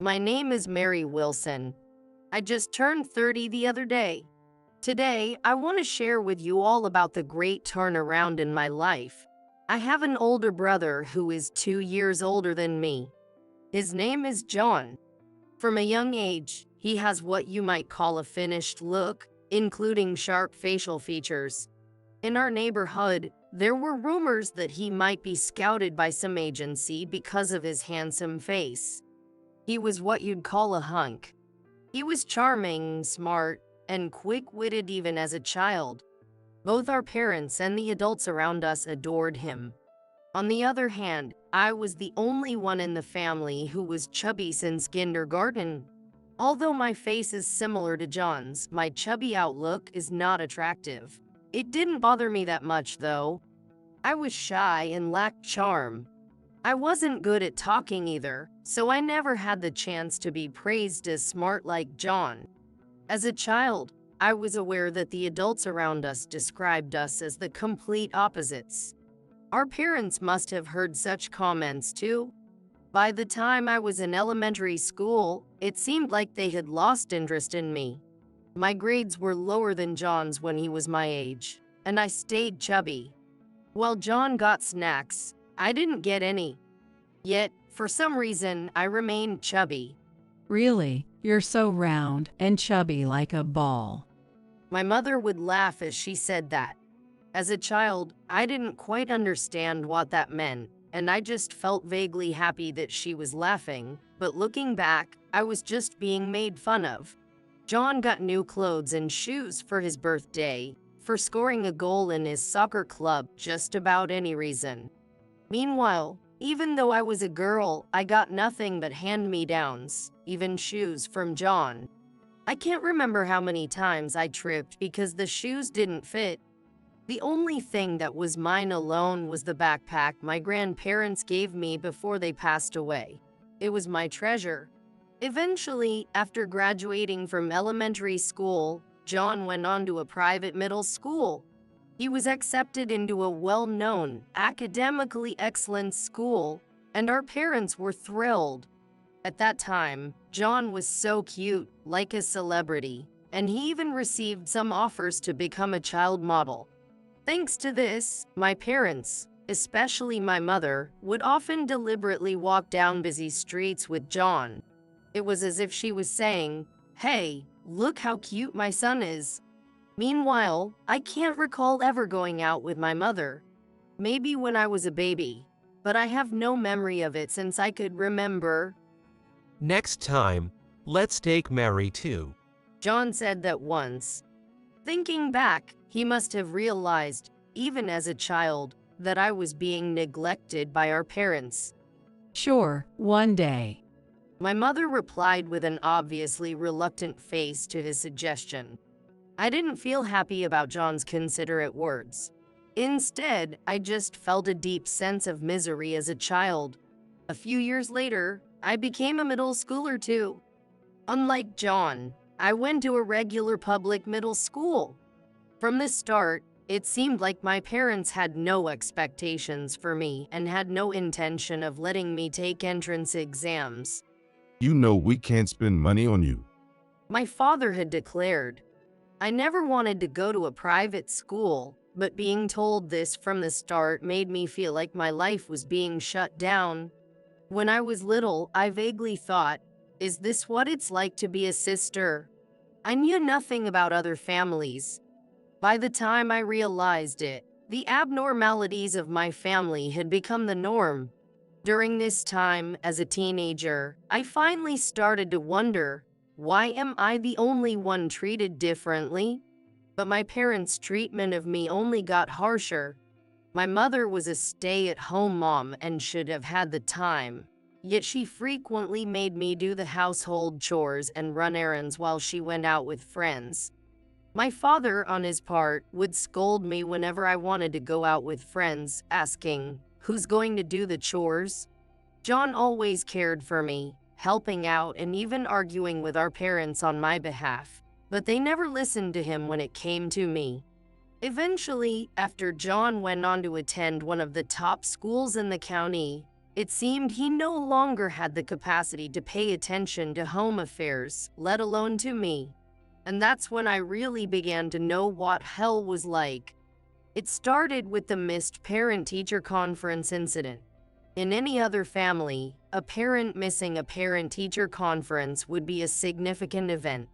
My name is Mary Wilson. I just turned 30 the other day. Today, I want to share with you all about the great turnaround in my life. I have an older brother who is 2 years older than me. His name is John. From a young age, he has what you might call a finished look, including sharp facial features. In our neighborhood, there were rumors that he might be scouted by some agency because of his handsome face. He was what you'd call a hunk. He was charming, smart, and quick-witted even as a child. Both our parents and the adults around us adored him. On the other hand, I was the only one in the family who was chubby since kindergarten. Although my face is similar to John's, my chubby outlook is not attractive. It didn't bother me that much, though. I was shy and lacked charm. I wasn't good at talking either, so I never had the chance to be praised as smart like John. As a child, I was aware that the adults around us described us as the complete opposites. Our parents must have heard such comments too. By the time I was in elementary school, it seemed like they had lost interest in me. My grades were lower than John's when he was my age, and I stayed chubby. While John got snacks, I didn't get any. Yet, for some reason, I remained chubby. Really, you're so round and chubby like a ball. My mother would laugh as she said that. As a child, I didn't quite understand what that meant, and I just felt vaguely happy that she was laughing, but looking back, I was just being made fun of. John got new clothes and shoes for his birthday, for scoring a goal in his soccer club, just about any reason. Meanwhile, even though I was a girl, I got nothing but hand-me-downs, even shoes from John. I can't remember how many times I tripped because the shoes didn't fit. The only thing that was mine alone was the backpack my grandparents gave me before they passed away. It was my treasure. Eventually, after graduating from elementary school, John went on to a private middle school. He was accepted into a well-known, academically excellent school, and our parents were thrilled. At that time, John was so cute, like a celebrity, and he even received some offers to become a child model. Thanks to this, my parents, especially my mother, would often deliberately walk down busy streets with John. It was as if she was saying, "Hey, look how cute my son is." Meanwhile, I can't recall ever going out with my mother. Maybe when I was a baby, but I have no memory of it since I could remember. Next time, let's take Mary too. John said that once. Thinking back, he must have realized, even as a child, that I was being neglected by our parents. Sure, one day. My mother replied with an obviously reluctant face to his suggestion. I didn't feel happy about John's considerate words. Instead, I just felt a deep sense of misery as a child. A few years later, I became a middle schooler too. Unlike John, I went to a regular public middle school. From the start, it seemed like my parents had no expectations for me and had no intention of letting me take entrance exams. You know we can't spend money on you. My father had declared. I never wanted to go to a private school, but being told this from the start made me feel like my life was being shut down. When I was little, I vaguely thought, is this what it's like to be a sister? I knew nothing about other families. By the time I realized it, the abnormalities of my family had become the norm. During this time, as a teenager, I finally started to wonder, why am I the only one treated differently? But my parents' treatment of me only got harsher. My mother was a stay-at-home mom and should have had the time. Yet she frequently made me do the household chores and run errands while she went out with friends. My father, on his part, would scold me whenever I wanted to go out with friends, asking, "Who's going to do the chores?" John always cared for me, helping out and even arguing with our parents on my behalf, but they never listened to him when it came to me. Eventually, after John went on to attend one of the top schools in the county, It seemed he no longer had the capacity to pay attention to home affairs, let alone to me. And that's when I really began to know what hell was like. It started with the missed parent-teacher conference incident. In any other family, a parent missing a parent-teacher conference would be a significant event.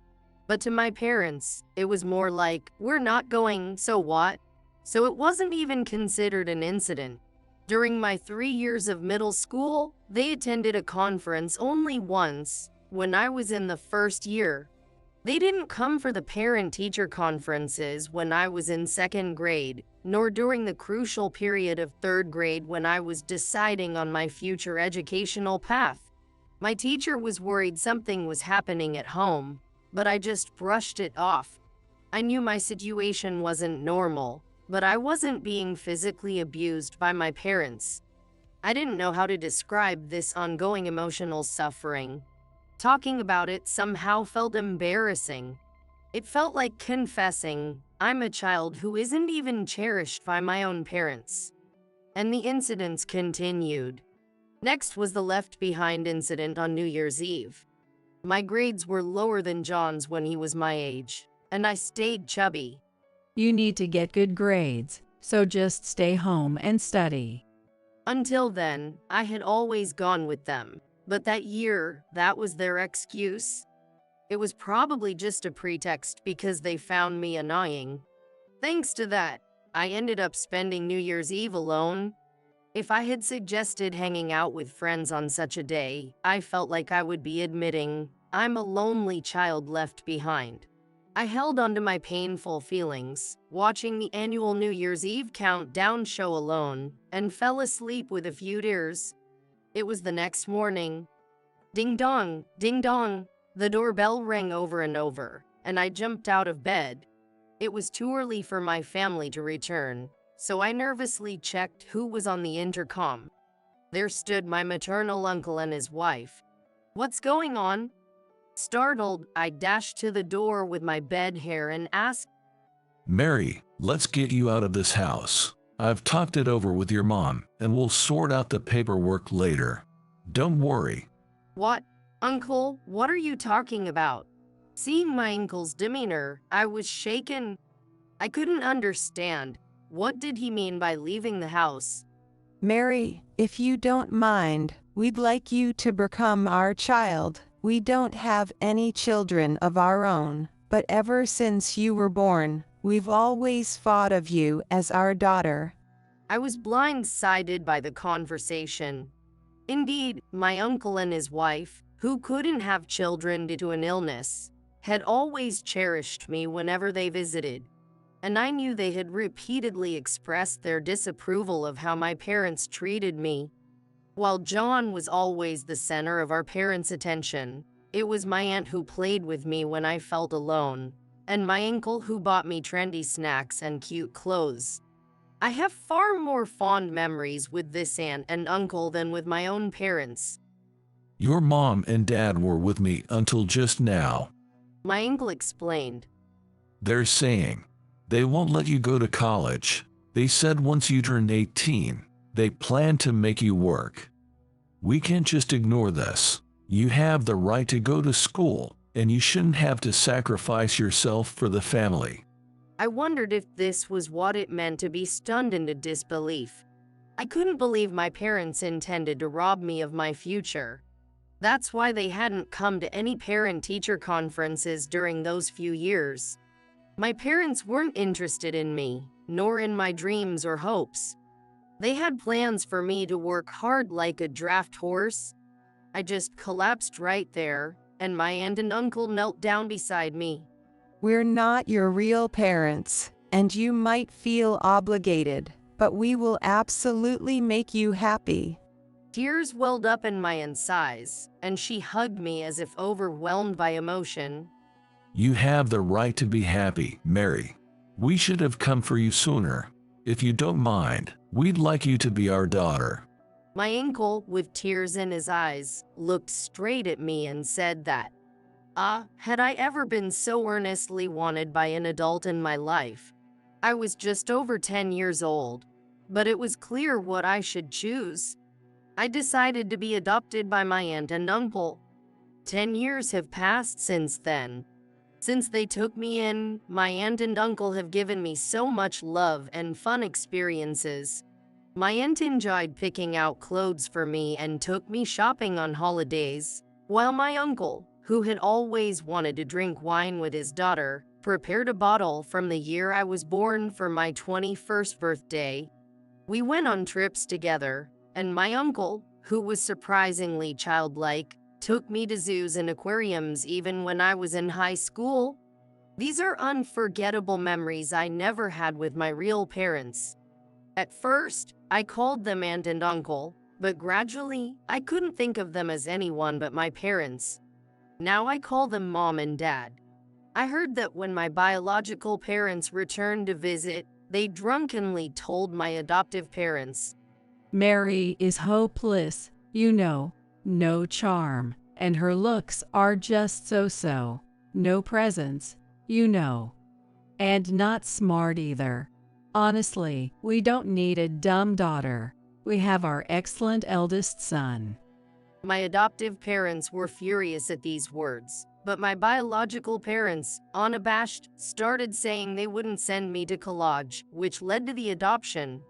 But to my parents, it was more like, we're not going, so what? So it wasn't even considered an incident. During my 3 years of middle school, they attended a conference only once, when I was in the first year. They didn't come for the parent-teacher conferences when I was in second grade, nor during the crucial period of third grade when I was deciding on my future educational path. My teacher was worried something was happening at home, but I just brushed it off. I knew my situation wasn't normal, but I wasn't being physically abused by my parents. I didn't know how to describe this ongoing emotional suffering. Talking about it somehow felt embarrassing. It felt like confessing, I'm a child who isn't even cherished by my own parents. And the incidents continued. Next was the left behind incident on New Year's Eve. My grades were lower than John's when he was my age, and I stayed chubby. You need to get good grades, so just stay home and study. Until then, I had always gone with them, but that year, that was their excuse. It was probably just a pretext because they found me annoying. Thanks to that, I ended up spending New Year's Eve alone. If I had suggested hanging out with friends on such a day, I felt like I would be admitting, I'm a lonely child left behind. I held onto my painful feelings, watching the annual New Year's Eve countdown show alone, and fell asleep with a few tears. It was the next morning. Ding dong, ding dong. The doorbell rang over and over, and I jumped out of bed. It was too early for my family to return, so I nervously checked who was on the intercom. There stood my maternal uncle and his wife. What's going on? Startled, I dashed to the door with my bed hair and asked, Mary, let's get you out of this house. I've talked it over with your mom, and we'll sort out the paperwork later. Don't worry. What? Uncle, what are you talking about? Seeing my uncle's demeanor, I was shaken. I couldn't understand. What did he mean by leaving the house? Mary, if you don't mind, we'd like you to become our child. We don't have any children of our own, but ever since you were born, we've always thought of you as our daughter. I was blindsided by the conversation. Indeed, my uncle and his wife, who couldn't have children due to an illness, had always cherished me whenever they visited, and I knew they had repeatedly expressed their disapproval of how my parents treated me. While John was always the center of our parents' attention, it was my aunt who played with me when I felt alone, and my uncle who bought me trendy snacks and cute clothes. I have far more fond memories with this aunt and uncle than with my own parents. Your mom and dad were with me until just now. My uncle explained. They're saying they won't let you go to college. They said once you turn 18, they plan to make you work. We can't just ignore this. You have the right to go to school, and you shouldn't have to sacrifice yourself for the family. I wondered if this was what it meant to be stunned into disbelief. I couldn't believe my parents intended to rob me of my future. That's why they hadn't come to any parent-teacher conferences during those few years. My parents weren't interested in me, nor in my dreams or hopes. They had plans for me to work hard like a draft horse. I just collapsed right there, and my aunt and uncle knelt down beside me. We're not your real parents, and you might feel obligated, but we will absolutely make you happy. Tears welled up in my aunt's eyes, and she hugged me as if overwhelmed by emotion. You have the right to be happy, Mary. We should have come for you sooner. If you don't mind, we'd like you to be our daughter. My uncle, with tears in his eyes, looked straight at me and said that, had I ever been so earnestly wanted by an adult in my life? I was just over 10 years old, but it was clear what I should choose. I decided to be adopted by my aunt and uncle. 10 years have passed since then. Since they took me in, my aunt and uncle have given me so much love and fun experiences. My aunt enjoyed picking out clothes for me and took me shopping on holidays, while my uncle, who had always wanted to drink wine with his daughter, prepared a bottle from the year I was born for my 21st birthday. We went on trips together, and my uncle, who was surprisingly childlike, took me to zoos and aquariums even when I was in high school. These are unforgettable memories I never had with my real parents. At first, I called them aunt and uncle, but gradually, I couldn't think of them as anyone but my parents. Now I call them mom and dad. I heard that when my biological parents returned to visit, they drunkenly told my adoptive parents, Mary is hopeless, you know, no charm, and her looks are just so-so, no presence, you know, and not smart either. Honestly, we don't need a dumb daughter. We have our excellent eldest son. My adoptive parents were furious at these words, but my biological parents, unabashed, started saying they wouldn't send me to college, which led to the adoption.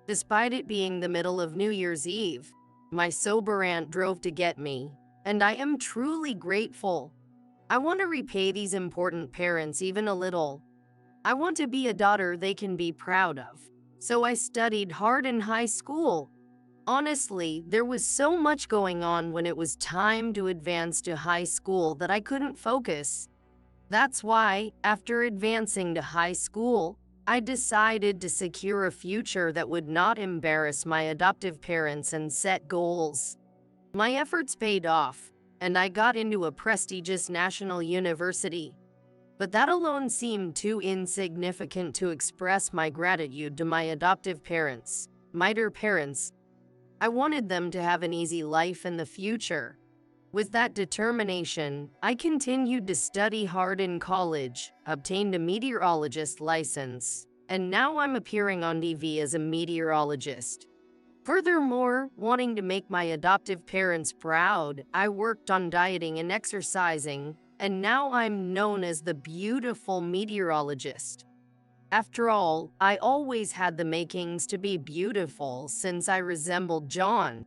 Despite it being the middle of New Year's Eve, my sober aunt drove to get me, and I am truly grateful. I want to repay these important parents even a little. I want to be a daughter they can be proud of. So I studied hard in high school. Honestly, there was so much going on when it was time to advance to high school that I couldn't focus. That's why, after advancing to high school, I decided to secure a future that would not embarrass my adoptive parents and set goals. My efforts paid off, and I got into a prestigious national university. But that alone seemed too insignificant to express my gratitude to my adoptive parents, my dear parents. I wanted them to have an easy life in the future. With that determination, I continued to study hard in college, obtained a meteorologist license, and now I'm appearing on TV as a meteorologist. Furthermore, wanting to make my adoptive parents proud, I worked on dieting and exercising, and now I'm known as the beautiful meteorologist. After all, I always had the makings to be beautiful since I resembled John.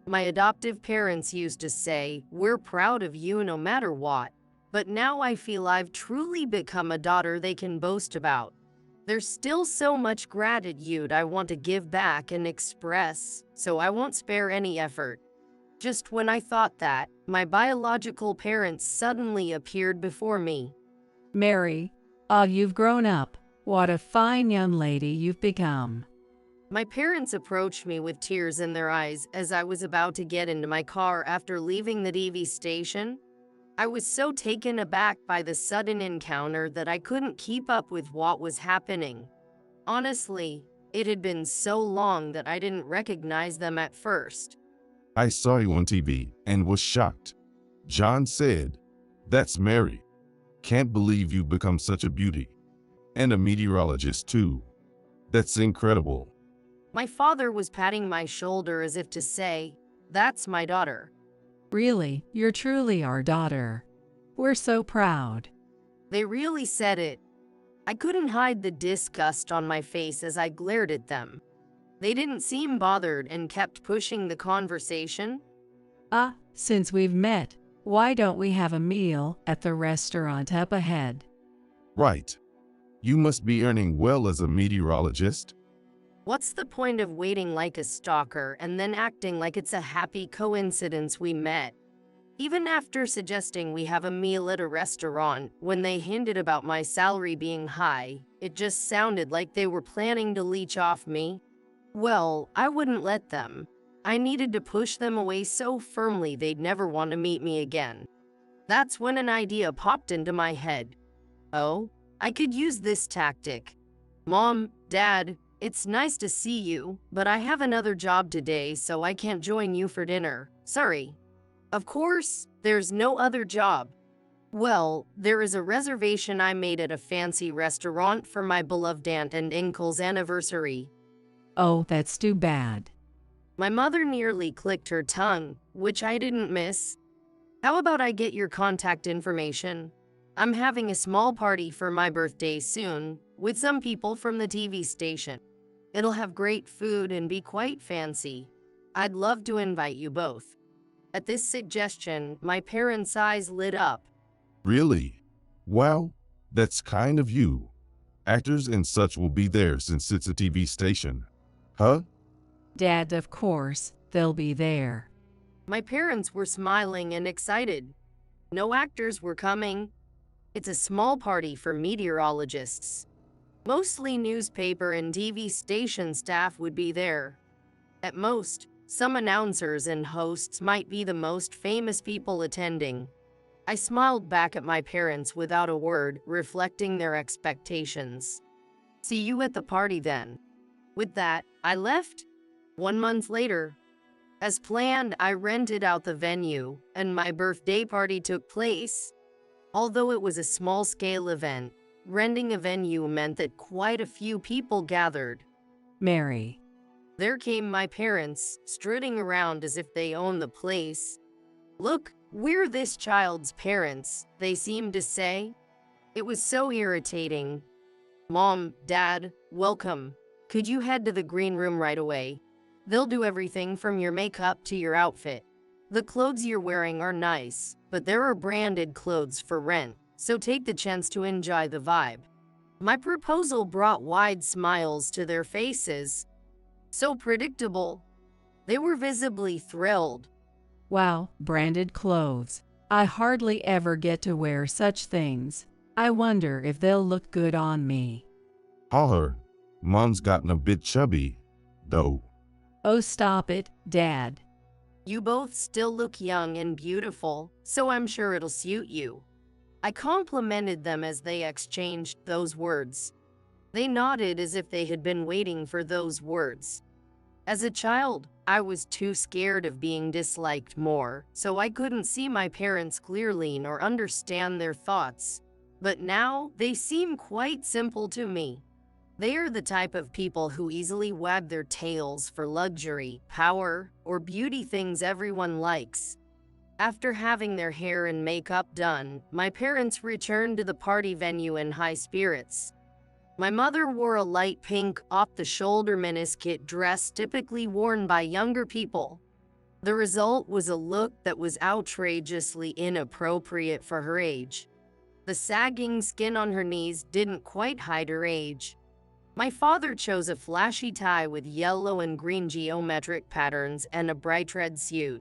My adoptive parents used to say, "We're proud of you no matter what," but now I feel I've truly become a daughter they can boast about. There's still so much gratitude I want to give back and express, so I won't spare any effort. Just when I thought that, my biological parents suddenly appeared before me. Mary, you've grown up. What a fine young lady you've become. My parents approached me with tears in their eyes as I was about to get into my car after leaving the TV station. I was so taken aback by the sudden encounter that I couldn't keep up with what was happening. Honestly, it had been so long that I didn't recognize them at first. I saw you on TV and was shocked. John said, "That's Mary. Can't believe you've become such a beauty. And a meteorologist too. That's incredible." My father was patting my shoulder as if to say, "That's my daughter." Really, you're truly our daughter. We're so proud. They really said it. I couldn't hide the disgust on my face as I glared at them. They didn't seem bothered and kept pushing the conversation. Since we've met, why don't we have a meal at the restaurant up ahead? Right. You must be earning well as a meteorologist. What's the point of waiting like a stalker and then acting like it's a happy coincidence we met? Even after suggesting we have a meal at a restaurant, when they hinted about my salary being high, it just sounded like they were planning to leech off me. Well, I wouldn't let them. I needed to push them away so firmly they'd never want to meet me again. That's when an idea popped into my head. Oh, I could use this tactic. "Mom, Dad, it's nice to see you, but I have another job today, so I can't join you for dinner. Sorry." Of course, there's no other job. Well, there is a reservation I made at a fancy restaurant for my beloved aunt and uncle's anniversary. Oh, that's too bad. My mother nearly clicked her tongue, which I didn't miss. How about I get your contact information? I'm having a small party for my birthday soon, with some people from the TV station. It'll have great food and be quite fancy. I'd love to invite you both. At this suggestion, my parents' eyes lit up. Really? Wow, that's kind of you. Actors and such will be there since it's a TV station. Huh? Dad, of course, they'll be there. My parents were smiling and excited. No actors were coming. It's a small party for meteorologists. Mostly newspaper and TV station staff would be there. At most, some announcers and hosts might be the most famous people attending. I smiled back at my parents without a word, reflecting their expectations. See you at the party then. With that, I left. 1 month later, as planned, I rented out the venue, and my birthday party took place. Although it was a small-scale event, renting a venue meant that quite a few people gathered. Mary. There came my parents, strutting around as if they owned the place. Look, we're this child's parents, they seemed to say. It was so irritating. Mom, Dad, welcome. Could you head to the green room right away? They'll do everything from your makeup to your outfit. The clothes you're wearing are nice, but there are branded clothes for rent, so take the chance to enjoy the vibe. My proposal brought wide smiles to their faces. So predictable. They were visibly thrilled. Wow, branded clothes. I hardly ever get to wear such things. I wonder if they'll look good on me. Holler, Mom's gotten a bit chubby, though. Oh, stop it, Dad. You both still look young and beautiful, so I'm sure it'll suit you. I complimented them as they exchanged those words. They nodded as if they had been waiting for those words. As a child, I was too scared of being disliked more, so I couldn't see my parents clearly nor understand their thoughts. But now, they seem quite simple to me. They are the type of people who easily wag their tails for luxury, power, or beauty things everyone likes. After having their hair and makeup done, my parents returned to the party venue in high spirits. My mother wore a light pink, off-the-shoulder miniskirt dress typically worn by younger people. The result was a look that was outrageously inappropriate for her age. The sagging skin on her knees didn't quite hide her age. My father chose a flashy tie with yellow and green geometric patterns and a bright red suit.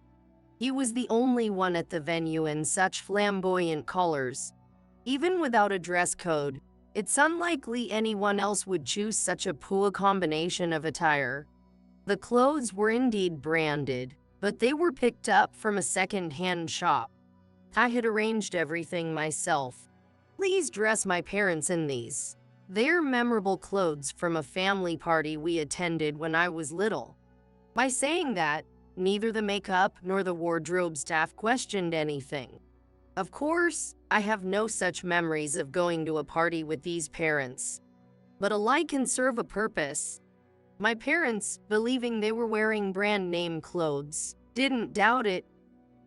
He was the only one at the venue in such flamboyant colors. Even without a dress code, it's unlikely anyone else would choose such a poor combination of attire. The clothes were indeed branded, but they were picked up from a second-hand shop. I had arranged everything myself. Please dress my parents in these. They're memorable clothes from a family party we attended when I was little. By saying that, neither the makeup nor the wardrobe staff questioned anything. Of course, I have no such memories of going to a party with these parents. But a lie can serve a purpose. My parents, believing they were wearing brand name clothes, didn't doubt it.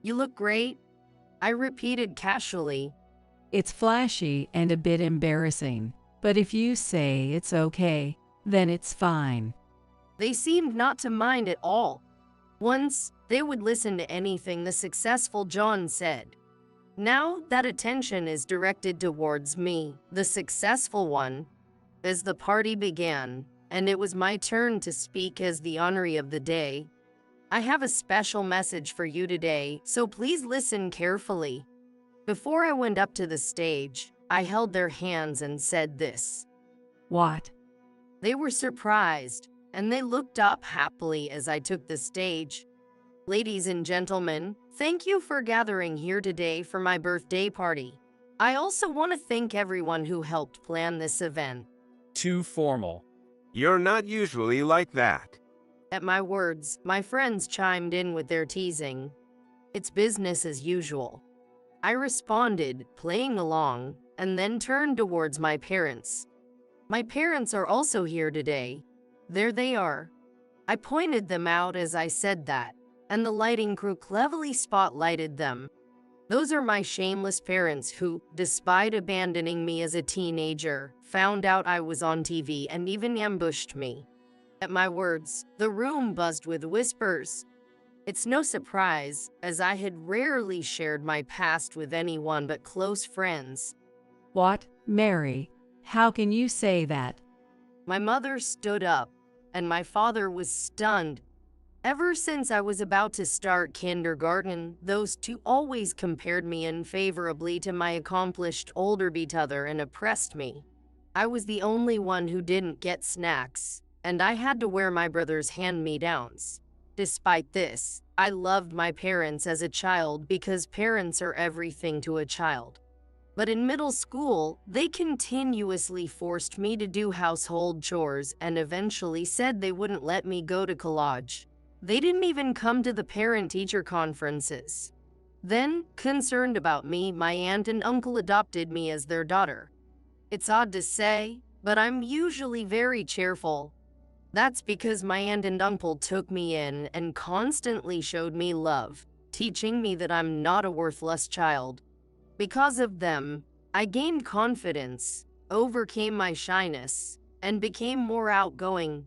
You look great, I repeated casually. It's flashy and a bit embarrassing, but if you say it's okay, then it's fine. They seemed not to mind at all. Once, they would listen to anything the successful John said. Now that attention is directed towards me, the successful one. As the party began, and it was my turn to speak as the honoree of the day, I have a special message for you today, so please listen carefully. Before I went up to the stage, I held their hands and said this. What? They were surprised, and they looked up happily as I took the stage. Ladies and gentlemen, thank you for gathering here today for my birthday party. I also want to thank everyone who helped plan this event. Too formal. You're not usually like that. At my words, my friends chimed in with their teasing. It's business as usual. I responded, playing along, and then turned towards my parents. My parents are also here today. There they are. I pointed them out as I said that, and the lighting crew cleverly spotlighted them. Those are my shameless parents who, despite abandoning me as a teenager, found out I was on TV and even ambushed me. At my words, the room buzzed with whispers. It's no surprise, as I had rarely shared my past with anyone but close friends. What, Mary? How can you say that? My mother stood up, and my father was stunned. Ever since I was about to start kindergarten, those two always compared me unfavorably to my accomplished older brother and oppressed me. I was the only one who didn't get snacks, and I had to wear my brother's hand-me-downs. Despite this, I loved my parents as a child because parents are everything to a child. But in middle school, they continuously forced me to do household chores and eventually said they wouldn't let me go to college. They didn't even come to the parent-teacher conferences. Then, concerned about me, my aunt and uncle adopted me as their daughter. It's odd to say, but I'm usually very cheerful. That's because my aunt and uncle took me in and constantly showed me love, teaching me that I'm not a worthless child. Because of them, I gained confidence, overcame my shyness, and became more outgoing.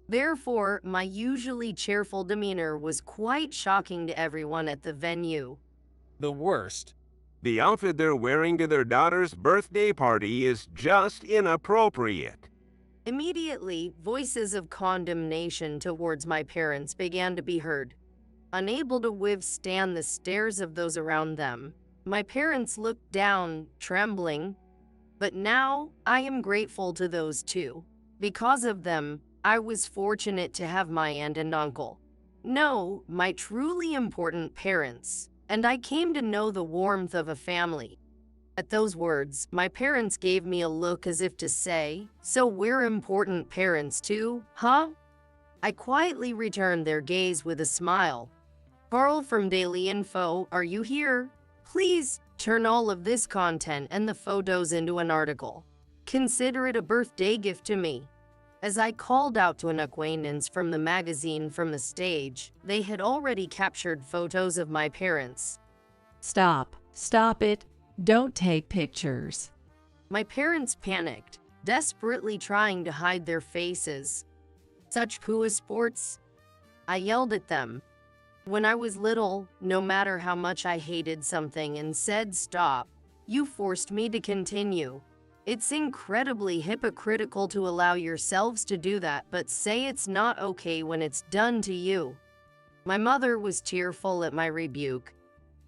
Therefore, my usually cheerful demeanor was quite shocking to everyone at the venue. The worst. The outfit they're wearing to their daughter's birthday party is just inappropriate. Immediately, voices of condemnation towards my parents began to be heard. Unable to withstand the stares of those around them, my parents looked down, trembling. But now, I am grateful to those two. Because of them, I was fortunate to have my aunt and uncle. No, my truly important parents, and I came to know the warmth of a family. At those words, my parents gave me a look as if to say, "So we're important parents too, huh?" I quietly returned their gaze with a smile. "Carl from Daily Info, are you here? Please turn all of this content and the photos into an article. Consider it a birthday gift to me." As I called out to an acquaintance from the magazine from the stage, they had already captured photos of my parents. Stop it. Don't take pictures. My parents panicked, desperately trying to hide their faces. "Such poor sports," I yelled at them. When I was little, no matter how much I hated something and said stop, you forced me to continue. It's incredibly hypocritical to allow yourselves to do that but say it's not okay when it's done to you. My mother was tearful at my rebuke.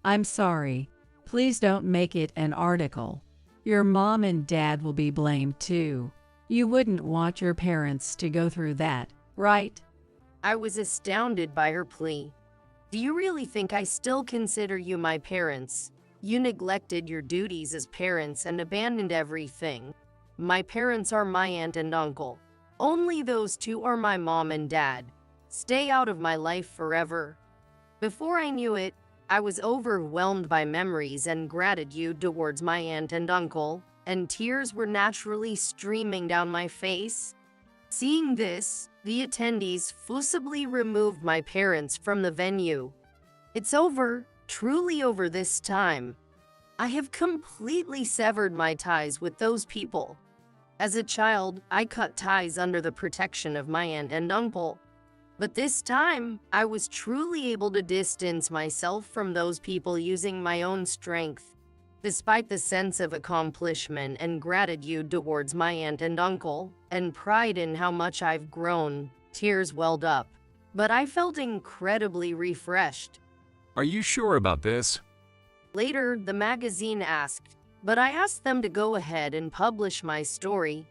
I'm sorry. Please don't make it an article. Your mom and dad will be blamed too. You wouldn't want your parents to go through that, right? I was astounded by her plea. "Do you really think I still consider you my parents? You neglected your duties as parents and abandoned everything. My parents are my aunt and uncle. Only those two are my mom and dad. Stay out of my life forever." Before I knew it, I was overwhelmed by memories and gratitude towards my aunt and uncle, and tears were naturally streaming down my face. Seeing this, the attendees forcibly removed my parents from the venue. It's over, truly over this time. I have completely severed my ties with those people. As a child, I cut ties under the protection of my aunt and uncle. But this time, I was truly able to distance myself from those people using my own strength. Despite the sense of accomplishment and gratitude towards my aunt and uncle, and pride in how much I've grown, tears welled up. But I felt incredibly refreshed. Are you sure about this? Later, the magazine asked, but I asked them to go ahead and publish my story.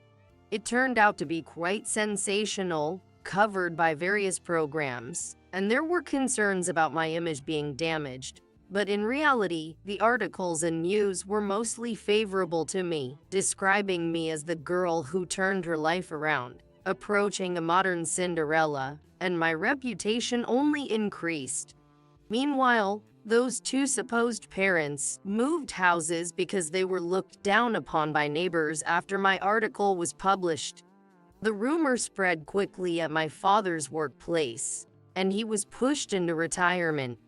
It turned out to be quite sensational, covered by various programs, and there were concerns about my image being damaged. But in reality, the articles and news were mostly favorable to me, describing me as the girl who turned her life around, approaching a modern Cinderella, and my reputation only increased. Meanwhile, those two supposed parents moved houses because they were looked down upon by neighbors after my article was published. The rumor spread quickly at my father's workplace, and he was pushed into retirement.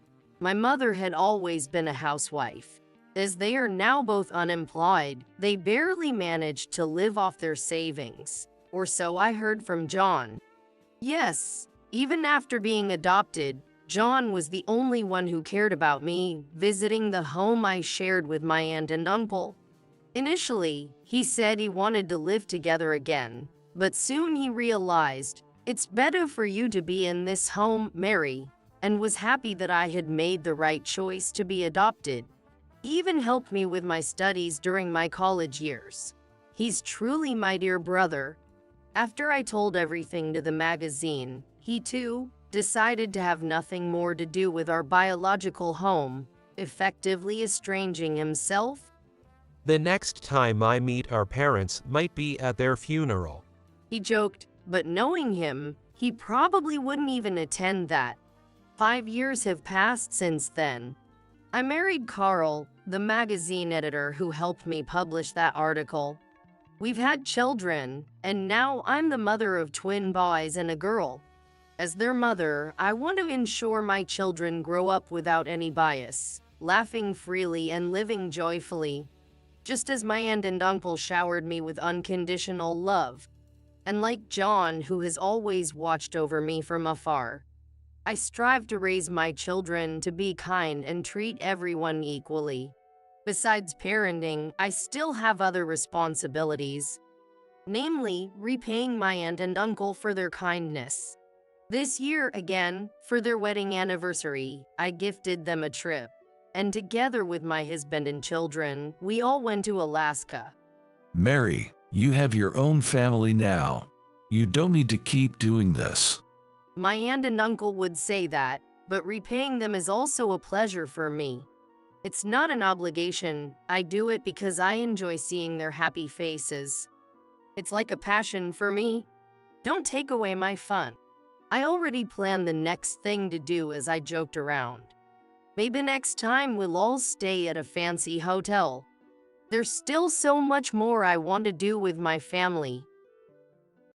My mother had always been a housewife. As they are now both unemployed, they barely managed to live off their savings, or so I heard from John. Yes, even after being adopted, John was the only one who cared about me, visiting the home I shared with my aunt and uncle. Initially, he said he wanted to live together again, but soon he realized, it's better for you to be in this home, Mary, and was happy that I had made the right choice to be adopted. He even helped me with my studies during my college years. He's truly my dear brother. After I told everything to the magazine, he too decided to have nothing more to do with our biological home, effectively estranging himself. The next time I meet our parents might be at their funeral. He joked, but knowing him, he probably wouldn't even attend that. 5 years have passed since then. I married Carl, the magazine editor who helped me publish that article. We've had children, and now I'm the mother of twin boys and a girl. As their mother, I want to ensure my children grow up without any bias, laughing freely and living joyfully, just as my aunt and uncle showered me with unconditional love. And like John, who has always watched over me from afar, I strive to raise my children to be kind and treat everyone equally. Besides parenting, I still have other responsibilities, namely repaying my aunt and uncle for their kindness. This year, again, for their wedding anniversary, I gifted them a trip, and together with my husband and children, we all went to Alaska. Mary, you have your own family now. You don't need to keep doing this. My aunt and uncle would say that, but repaying them is also a pleasure for me. It's not an obligation, I do it because I enjoy seeing their happy faces. It's like a passion for me. Don't take away my fun. I already planned the next thing to do as I joked around. Maybe next time we'll all stay at a fancy hotel. There's still so much more I want to do with my family,